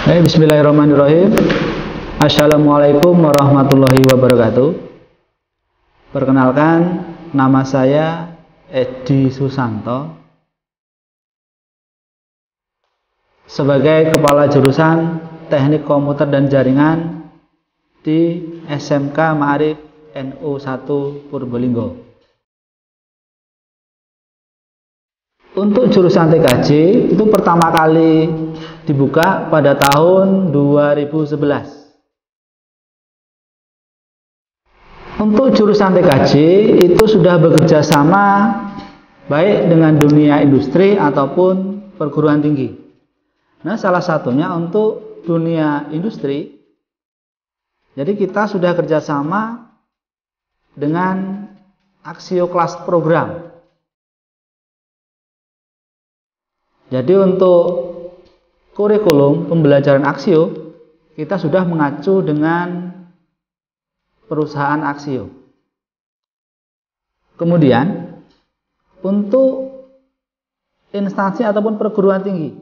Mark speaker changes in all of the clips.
Speaker 1: Bismillahirrahmanirrahim. Assalamualaikum warahmatullahi wabarakatuh. Perkenalkan, nama saya Edi Susanto sebagai Kepala Jurusan Teknik Komputer dan Jaringan di SMK Ma'arif NU 1 Purbalingga. Untuk jurusan TKJ itu pertama kali dibuka pada tahun 2011. Untuk jurusan TKJ itu sudah bekerja sama baik dengan dunia industri ataupun perguruan tinggi. Nah, salah satunya untuk dunia industri. Jadi kita sudah kerjasama dengan Aksio Kelas Program. Jadi untuk kurikulum pembelajaran Aksio, kita sudah mengacu dengan perusahaan Aksio. Kemudian, untuk instansi ataupun perguruan tinggi,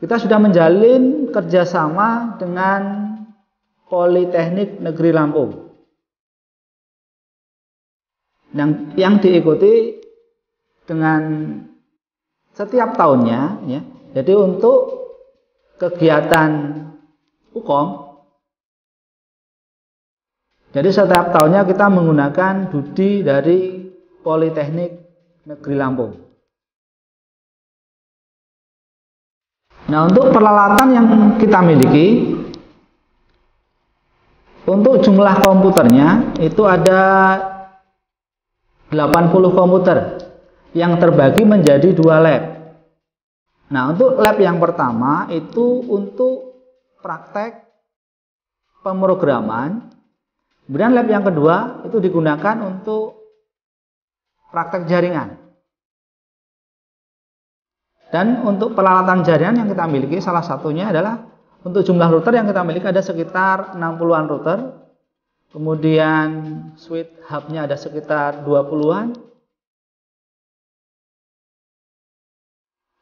Speaker 1: kita sudah menjalin kerjasama dengan Politeknik Negeri Lampung. Yang diikuti dengan setiap tahunnya, ya. Jadi untuk kegiatan UKOM, jadi setiap tahunnya kita menggunakan Dudi dari Politeknik Negeri Lampung. Nah, untuk peralatan yang kita miliki, untuk jumlah komputernya itu ada 80 komputer yang terbagi menjadi 2 lab. Nah, untuk lab yang pertama itu untuk praktek pemrograman. Kemudian lab yang kedua itu digunakan untuk praktek jaringan. Dan untuk peralatan jaringan yang kita miliki salah satunya adalah untuk jumlah router yang kita miliki ada sekitar 60-an router. Kemudian switch hubnya ada sekitar 20-an.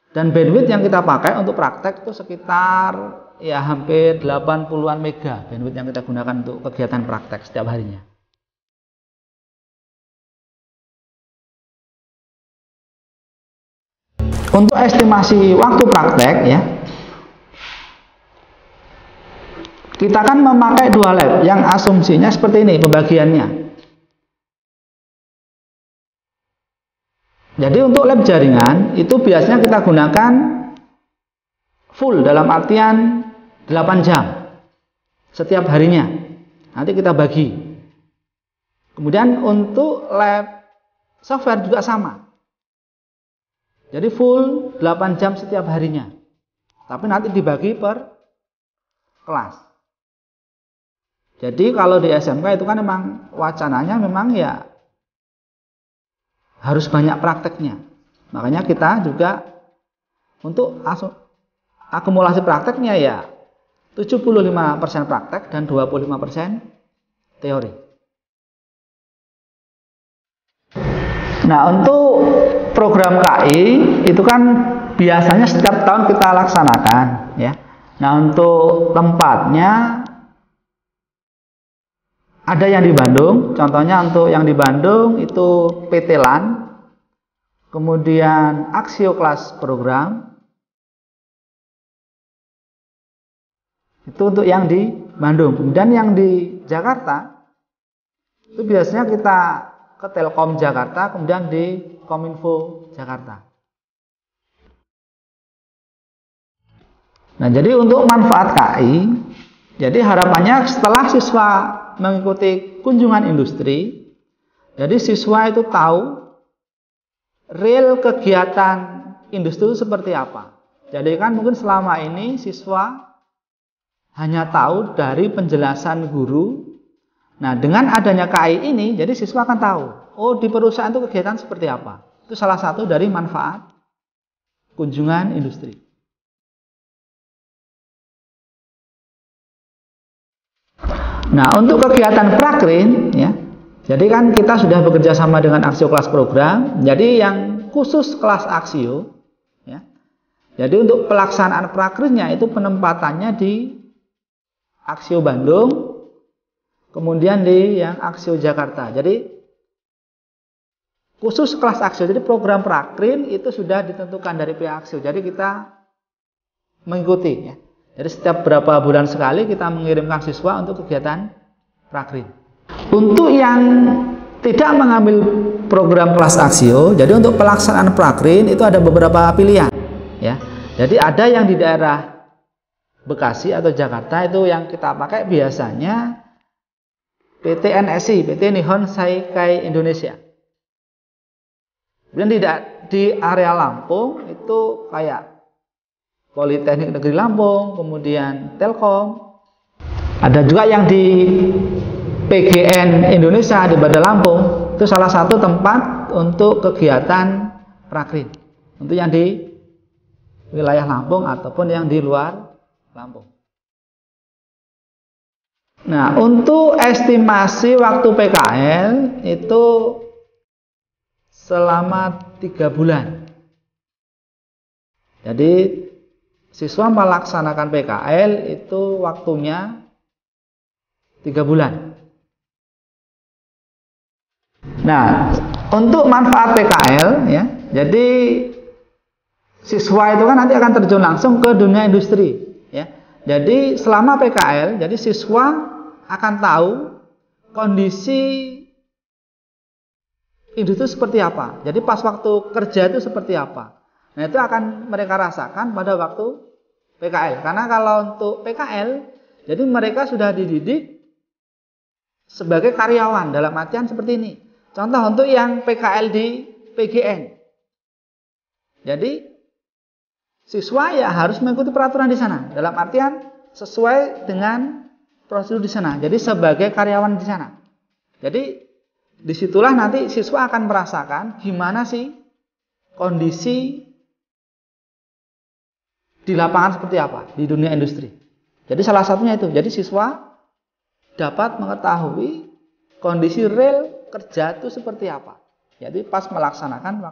Speaker 1: Dan bandwidth yang kita pakai untuk praktek itu sekitar ya hampir 80-an mega bandwidth yang kita gunakan untuk kegiatan praktek setiap harinya. Untuk estimasi waktu praktek ya, kita kan memakai 2 lab yang asumsinya seperti ini pembagiannya. Jadi untuk lab jaringan itu biasanya kita gunakan full dalam artian 8 jam setiap harinya. Nanti kita bagi. Kemudian untuk lab software juga sama. Jadi full 8 jam setiap harinya. Tapi nanti dibagi per kelas. Jadi kalau di SMK itu kan memang wacananya memang ya harus banyak prakteknya. Makanya kita juga untuk akumulasi prakteknya ya 75% praktek dan 25% teori. Nah, untuk program KI itu kan biasanya setiap tahun kita laksanakan ya. Nah, untuk tempatnya ada yang di Bandung, contohnya untuk yang di Bandung itu PT LAN, kemudian Aksio Kelas Program, itu untuk yang di Bandung. Kemudian yang di Jakarta, itu biasanya kita ke Telkom Jakarta, kemudian di Kominfo Jakarta. Nah, jadi untuk manfaat KI, jadi harapannya setelah siswa mengikuti kunjungan industri, jadi siswa itu tahu real kegiatan industri itu seperti apa. Jadi kan mungkin selama ini siswa hanya tahu dari penjelasan guru. Nah, dengan adanya KI ini, jadi siswa akan tahu, oh di perusahaan itu kegiatan seperti apa. Itu salah satu dari manfaat kunjungan industri. Nah, untuk kegiatan prakrin ya, jadi kan kita sudah bekerja sama dengan Aksio Kelas Program. Jadi yang khusus kelas Aksio ya, Jadi untuk pelaksanaan prakrinnya itu penempatannya di Aksio Bandung, kemudian di yang Aksio Jakarta. Jadi khusus kelas Aksio, jadi program prakrin itu sudah ditentukan dari pihak Aksio. Jadi kita mengikuti ya. Jadi setiap berapa bulan sekali kita mengirimkan siswa untuk kegiatan prakrin. Untuk yang tidak mengambil program kelas Aksio, jadi untuk pelaksanaan prakrin itu ada beberapa pilihan ya. Jadi ada yang di daerah Bekasi atau Jakarta itu yang kita pakai biasanya PT NSI, PT Nihon Seikai Indonesia. Kemudian di area Lampung itu kayak Politeknik Negeri Lampung, kemudian Telkom. Ada juga yang di PGN Indonesia di Bandar Lampung, itu salah satu tempat untuk kegiatan prakrin. Untuk yang di wilayah Lampung ataupun yang di luar Lampung. Nah, untuk estimasi waktu PKL itu selama 3 bulan. Jadi siswa melaksanakan PKL itu waktunya 3 bulan. Nah, untuk manfaat PKL ya, jadi siswa itu kan nanti akan terjun langsung ke dunia industri ya. Jadi selama PKL, jadi siswa akan tahu kondisi industri seperti apa. Jadi pas waktu kerja itu seperti apa. Nah, itu akan mereka rasakan pada waktu PKL. Karena kalau untuk PKL, jadi mereka sudah dididik sebagai karyawan dalam artian seperti ini. Contoh untuk yang PKL di PGN. Jadi siswa ya harus mengikuti peraturan di sana. Dalam artian sesuai dengan prosedur di sana. Jadi sebagai karyawan di sana. Jadi disitulah nanti siswa akan merasakan gimana sih kondisi di lapangan seperti apa di dunia industri. Jadi salah satunya itu. Jadi siswa dapat mengetahui kondisi real kerja itu seperti apa. Jadi pas melaksanakan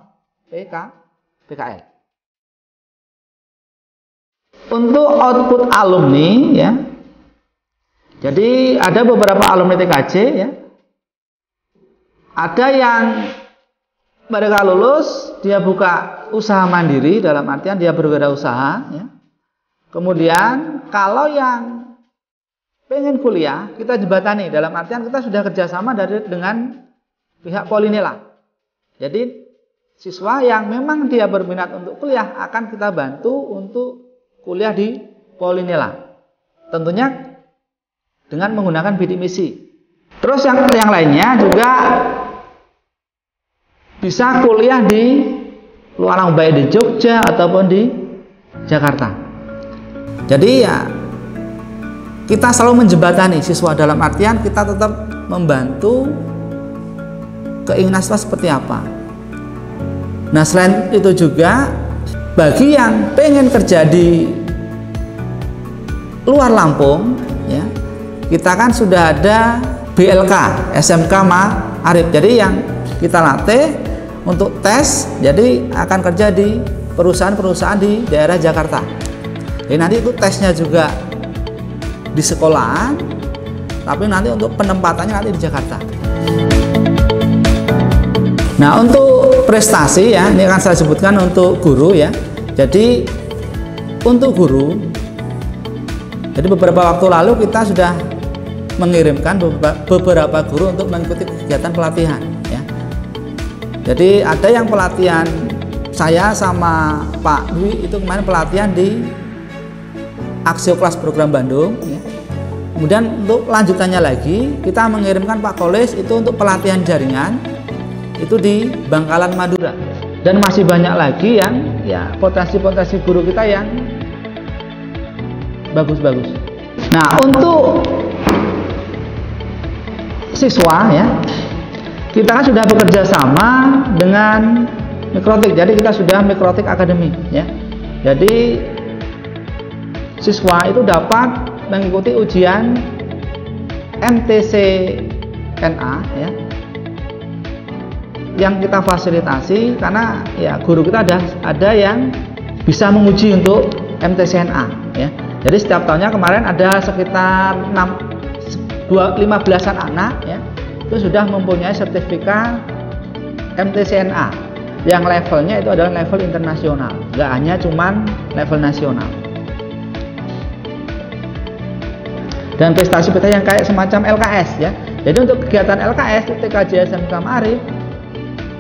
Speaker 1: PKL. Untuk output alumni ya. Jadi ada beberapa alumni TKJ ya. Ada yang mereka lulus, dia buka usaha mandiri, dalam artian dia berwirausaha ya. Kemudian kalau yang pengen kuliah, kita jembatani, dalam artian kita sudah kerjasama dengan pihak Polinela. Jadi siswa yang memang dia berminat untuk kuliah akan kita bantu untuk kuliah di Polinela. Tentunya dengan menggunakan bidik misi. Terus yang lainnya juga bisa kuliah di luar, baik di Jogja ataupun di Jakarta. Jadi ya kita selalu menjembatani siswa, dalam artian kita tetap membantu keinginan siswa seperti apa. Nah, selain itu juga bagi yang pengen kerja di luar Lampung ya, kita kan sudah ada BLK SMK Ma'arif. Jadi yang kita latih untuk tes, jadi akan kerja di perusahaan-perusahaan di daerah Jakarta. Jadi nanti itu tesnya juga di sekolahan, tapi nanti untuk penempatannya nanti di Jakarta. Nah, untuk prestasi ya, ini akan saya sebutkan untuk guru ya. Jadi untuk guru, jadi beberapa waktu lalu kita sudah mengirimkan beberapa guru untuk mengikuti kegiatan pelatihan ya. Jadi ada yang pelatihan saya sama Pak Dwi itu kemarin pelatihan di Aksio Kelas Program Bandung ya. Kemudian untuk lanjutannya lagi kita mengirimkan Pak Kolis itu untuk pelatihan jaringan itu di Bangkalan Madura. Dan masih banyak lagi yang ya potensi-potensi guru kita yang bagus-bagus. Nah, untuk siswa ya, kita kan sudah bekerja sama dengan Mikrotik. Jadi kita sudah Mikrotik Academy ya. Jadi siswa itu dapat mengikuti ujian MTCNA ya, yang kita fasilitasi karena ya guru kita ada yang bisa menguji untuk MTCNA ya. Jadi setiap tahunnya kemarin ada sekitar 15-an anak ya, itu sudah mempunyai sertifikat MTCNA yang levelnya itu adalah level internasional, nggak hanya cuman level nasional. Dan prestasi-prestasi yang kayak semacam LKS ya. Jadi untuk kegiatan LKS TKJ SMK Ma'arif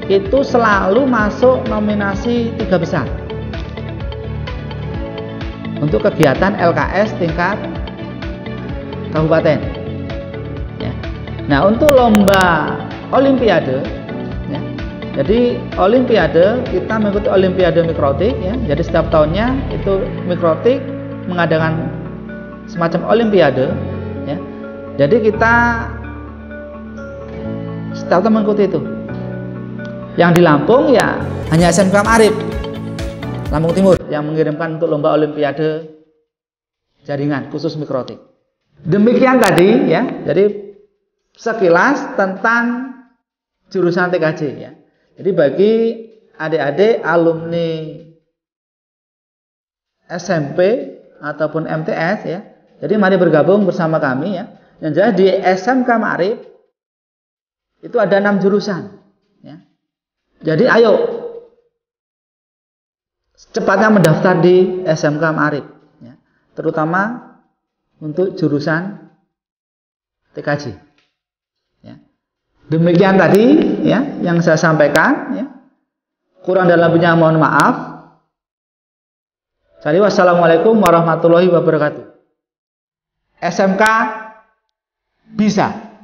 Speaker 1: itu selalu masuk nominasi 3 besar untuk kegiatan LKS tingkat kabupaten ya. Nah untuk lomba olimpiade ya, jadi olimpiade kita mengikuti olimpiade mikrotik ya. Jadi setiap tahunnya itu mikrotik mengadakan semacam olimpiade ya. Jadi kita setiap tahun mengikuti itu. Yang di Lampung ya hanya SMK Ma'arif Lampung Timur yang mengirimkan untuk lomba olimpiade jaringan khusus mikrotik. Demikian tadi ya. Jadi sekilas tentang jurusan TKJ ya. Jadi bagi adik-adik alumni SMP ataupun MTS ya. Jadi mari bergabung bersama kami ya. Yang jelas di SMK Ma'arif itu ada 6 jurusan ya. Jadi ayo cepatnya mendaftar di SMK Ma'arif ya. Terutama untuk jurusan TKJ ya. Demikian tadi ya yang saya sampaikan ya. Kurang dan lebihnya mohon maaf. Jadi wassalamualaikum warahmatullahi wabarakatuh. SMK bisa.